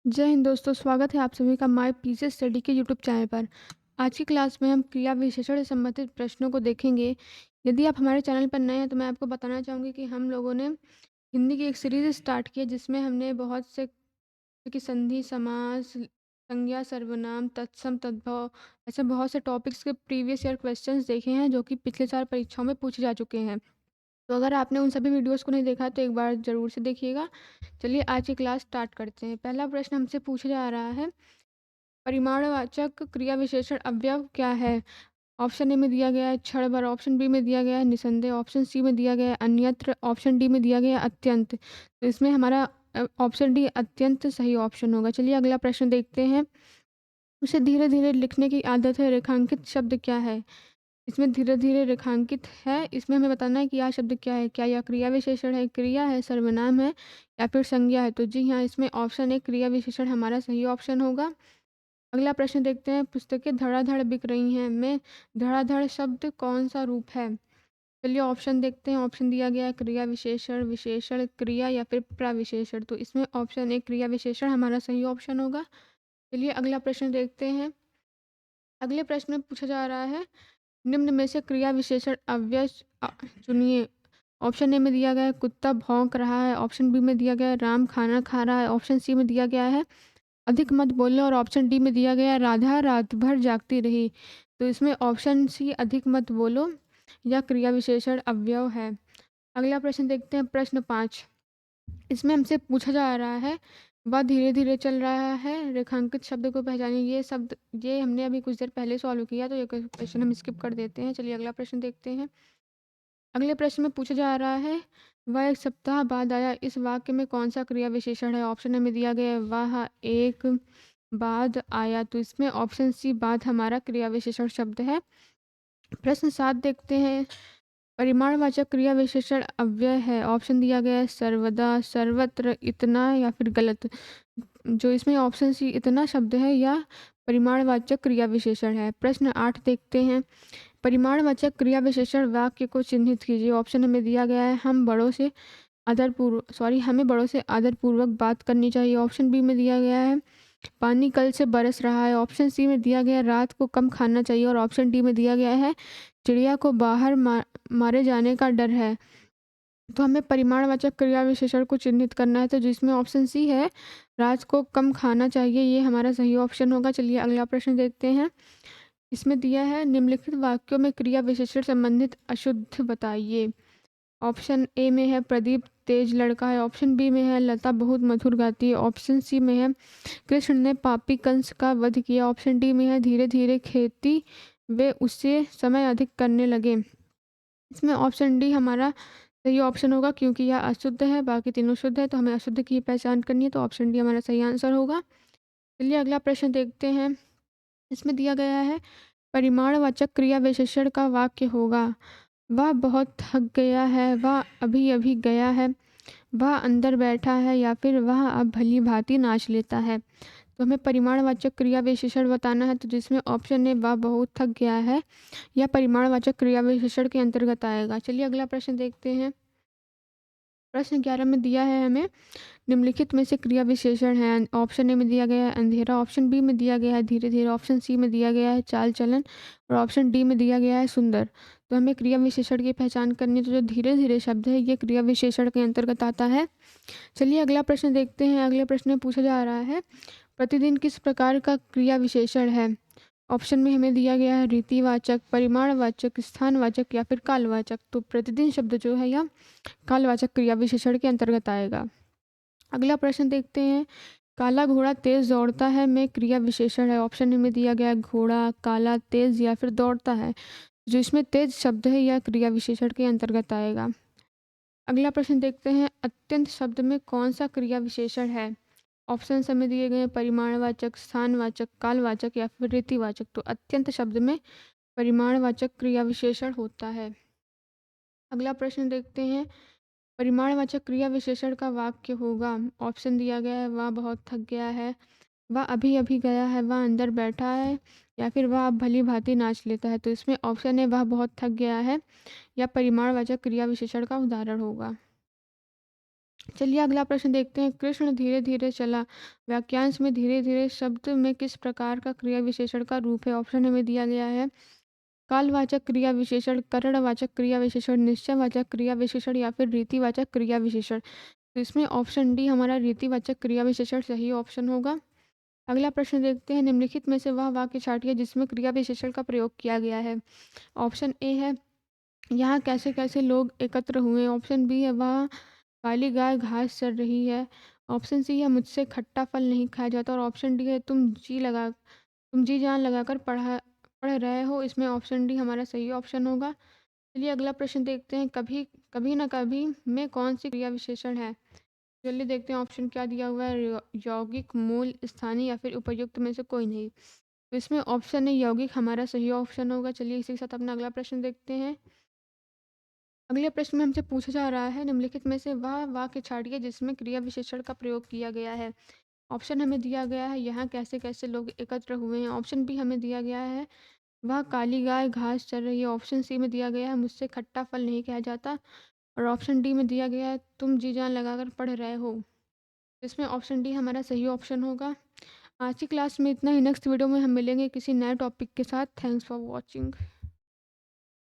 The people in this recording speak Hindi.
जय हिंद दोस्तों, स्वागत है आप सभी का माय पीजे स्टडी के यूट्यूब चैनल पर। आज की क्लास में हम क्रिया विशेषण से संबंधित प्रश्नों को देखेंगे। यदि आप हमारे चैनल पर नए हैं तो मैं आपको बताना चाहूँगी कि हम लोगों ने हिंदी की एक सीरीज स्टार्ट की है जिसमें हमने बहुत से की संधि, समास, संज्ञा, सर्वनाम, तत्सम, तद्भव ऐसे बहुत से टॉपिक्स के प्रीवियस ईयर क्वेश्चंस देखे हैं जो कि पिछले 4 परीक्षाओं में पूछे जा चुके हैं। तो अगर आपने उन सभी वीडियोज़ को नहीं देखा है तो एक बार ज़रूर से देखिएगा। चलिए आज की क्लास स्टार्ट करते हैं। पहला प्रश्न हमसे पूछा जा रहा है, परिमाणवाचक क्रिया विशेषण अवयव क्या है? ऑप्शन ए में दिया गया है क्षण भर, ऑप्शन बी में दिया गया है निसंदेह, ऑप्शन सी में दिया गया है अन्यत्र, ऑप्शन डी में दिया गया है अत्यंत। तो इसमें हमारा ऑप्शन डी अत्यंत सही ऑप्शन होगा। चलिए अगला प्रश्न देखते हैं। उसे धीरे धीरे लिखने की आदत है, रेखांकित शब्द क्या है? इसमें धीरे धीरे रेखांकित है, इसमें हमें बताना है कि यह शब्द क्या है। क्या यह क्रिया विशेषण है, क्रिया है, सर्वनाम है या फिर संज्ञा है? तो जी हाँ, इसमें ऑप्शन ए क्रिया विशेषण हमारा सही ऑप्शन होगा। अगला प्रश्न देखते हैं। पुस्तकें धड़ाधड़ बिक रही हैं में धड़ाधड़ शब्द कौन सा रूप है? चलिए ऑप्शन देखते हैं। ऑप्शन दिया गया है क्रिया विशेषण, विशेषण, क्रिया या फिर प्रविशेषण। तो इसमें ऑप्शन ए क्रिया विशेषण हमारा सही ऑप्शन होगा। चलिए अगला प्रश्न देखते हैं। अगले प्रश्न में पूछा जा रहा है, निम्न में से क्रिया विशेषण अव्यय चुनिए। ऑप्शन ए में दिया गया है कुत्ता भौंक रहा है, ऑप्शन बी में दिया गया है राम खाना खा रहा है, ऑप्शन सी में दिया गया है अधिक मत बोलो और ऑप्शन डी में दिया गया है राधा रात भर जागती रही। तो इसमें ऑप्शन सी अधिक मत बोलो या क्रिया विशेषण अवयव है। अगला प्रश्न देखते हैं। प्रश्न 5, इसमें हमसे पूछा जा रहा है, वह धीरे धीरे चल रहा है, रेखांकित शब्द को पहचानिए। ये शब्द ये हमने अभी कुछ देर पहले सॉल्व किया, तो ये क्वेश्चन हम स्किप कर देते हैं। चलिए अगला प्रश्न देखते हैं। अगले प्रश्न में पूछा जा रहा है, वह एक सप्ताह बाद आया, इस वाक्य में कौन सा क्रिया विशेषण है? ऑप्शन ए में दिया गया है वह एक बाद आया। तो इसमें ऑप्शन सी बाद हमारा क्रिया विशेषण शब्द है। प्रश्न 7 देखते हैं। परिमाणवाचक क्रिया विशेषण अव्यय है। ऑप्शन दिया गया है सर्वदा, सर्वत्र, इतना या फिर गलत। जो इसमें ऑप्शन सी इतना शब्द है या परिमाणवाचक क्रिया विशेषण है। प्रश्न 8 देखते हैं। परिमाणवाचक क्रिया विशेषण वाक्य को चिन्हित कीजिए। ऑप्शन में दिया गया है हमें बड़ों से आदरपूर्वक बात करनी चाहिए। ऑप्शन बी में दिया गया है पानी कल से बरस रहा है। ऑप्शन सी में दिया गया है रात को कम खाना चाहिए और ऑप्शन डी में दिया गया है चिड़िया को बाहर मारे जाने का डर है। तो हमें परिमाणवाचक क्रिया विशेषण को चिन्हित करना है, तो जिसमें ऑप्शन सी है रात को कम खाना चाहिए, ये हमारा सही ऑप्शन होगा। चलिए अगला प्रश्न देखते हैं। इसमें दिया है निम्नलिखित वाक्यों में क्रिया विशेषण संबंधित अशुद्ध बताइए। ऑप्शन ए में है प्रदीप तेज लड़का है, ऑप्शन बी में है लता बहुत मधुर गाती है, ऑप्शन सी में है कृष्ण ने पापी कंस का वध किया, ऑप्शन डी में है धीरे धीरे खेती वे उससे समय अधिक करने लगे। इसमें ऑप्शन डी हमारा सही ऑप्शन होगा क्योंकि यह अशुद्ध है, बाकी तीनों शुद्ध है, तो हमें अशुद्ध की पहचान करनी है, तो ऑप्शन डी हमारा सही आंसर होगा। चलिए अगला प्रश्न देखते हैं। इसमें दिया गया है परिमाणवाचक क्रिया विशेषण का वाक्य होगा, वह बहुत थक गया है, वह अभी अभी गया है, वह अंदर बैठा है या फिर वह अब भली भांति नाच लेता है। तो हमें परिमाणवाचक क्रिया विशेषण बताना है, तो जिसमें ऑप्शन ए वह बहुत थक गया है या परिमाणवाचक क्रिया विशेषण के अंतर्गत आएगा। चलिए अगला प्रश्न देखते हैं। प्रश्न 11 में दिया है हमें निम्नलिखित में से क्रिया विशेषण है। ऑप्शन ए में दिया गया है अंधेरा, ऑप्शन बी में दिया गया है धीरे धीरे, ऑप्शन सी में दिया गया है चाल चलन और ऑप्शन डी में दिया गया है सुंदर। तो हमें क्रिया विशेषण की पहचान करनी है, तो जो धीरे धीरे शब्द है ये क्रिया विशेषण के अंतर्गत आता है। चलिए अगला प्रश्न देखते हैं। अगले प्रश्न में पूछा जा रहा है प्रतिदिन किस प्रकार का क्रिया विशेषण है? ऑप्शन में हमें दिया गया है रीतिवाचक, परिमाणवाचक, स्थानवाचक या फिर कालवाचक। तो प्रतिदिन शब्द जो है यह कालवाचक क्रिया विशेषण के अंतर्गत आएगा। अगला प्रश्न देखते हैं। काला घोड़ा तेज दौड़ता है में क्रिया विशेषण है। ऑप्शन में दिया गया है घोड़ा, काला, तेज या फिर दौड़ता है। जो इसमें तेज शब्द है यह क्रिया विशेषण के अंतर्गत आएगा। अगला प्रश्न देखते हैं। अत्यंत शब्द में कौन सा क्रिया विशेषण है? ऑप्शन हमें दिए गए हैं परिमाणवाचक, स्थानवाचक, कालवाचक या फिर रीतिवाचक। तो अत्यंत शब्द में परिमाणवाचक क्रिया विशेषण होता है। अगला प्रश्न देखते हैं। परिमाणवाचक क्रिया विशेषण का वाक्य होगा। ऑप्शन दिया गया है वह बहुत थक गया है, वह अभी अभी गया है, वह अंदर बैठा है या फिर वह अब भली भांति नाच लेता है। तो इसमें ऑप्शन है वह बहुत थक गया है या परिमाणवाचक क्रिया विशेषण का उदाहरण होगा। चलिए अगला प्रश्न देखते हैं। कृष्ण धीरे धीरे चला, वाक्यांश में धीरे धीरे शब्द में किस प्रकार का क्रिया विशेषण का रूप है? ऑप्शन हमें दिया गया है कालवाचक क्रिया विशेषण, करणवाचक क्रिया विशेषण, निश्चयवाचक क्रिया विशेषण या फिर रीतिवाचक क्रिया विशेषण। तो इसमें ऑप्शन डी हमारा रीतिवाचक क्रिया विशेषण सही ऑप्शन होगा। अगला प्रश्न देखते हैं। निम्नलिखित में से वह वाक्य छाटिए जिसमें क्रिया विशेषण का प्रयोग किया गया है। ऑप्शन ए है यहाँ कैसे कैसे लोग एकत्र हुए। ऑप्शन बी है वह काली गाय घास चर रही है। ऑप्शन सी है मुझसे खट्टा फल नहीं खाया जाता। और ऑप्शन डी है तुम जी जान लगाकर पढ़ रहे हो। इसमें ऑप्शन डी हमारा सही ऑप्शन होगा। चलिए अगला प्रश्न देखते हैं। कभी कभी ना कभी में कौन सी क्रिया विशेषण है? जल्दी देखते हैं ऑप्शन क्या दिया हुआ है। यौगिक, मूल, स्थानीय या फिर उपयुक्त में से कोई नहीं। तो इसमें ऑप्शन है यौगिक हमारा सही ऑप्शन होगा। चलिए इसी के साथ अपना अगला प्रश्न देखते हैं। अगले प्रश्न में हमसे पूछा जा रहा है निम्नलिखित में से वह वाक्य छाटिए जिसमें क्रिया विशेषण का प्रयोग किया गया है। ऑप्शन हमें दिया गया है यहाँ कैसे कैसे लोग एकत्र हुए हैं। ऑप्शन बी हमें दिया गया है वह काली गाय घास चर रही है। ऑप्शन सी में दिया गया है मुझसे खट्टा फल नहीं खाया जाता। और ऑप्शन डी में दिया गया है तुम जी जान लगाकर पढ़ रहे हो। इसमें ऑप्शन डी हमारा सही ऑप्शन होगा। आज की क्लास में इतना ही। नेक्स्ट वीडियो में हम मिलेंगे किसी नए टॉपिक के साथ। Thanks for watching.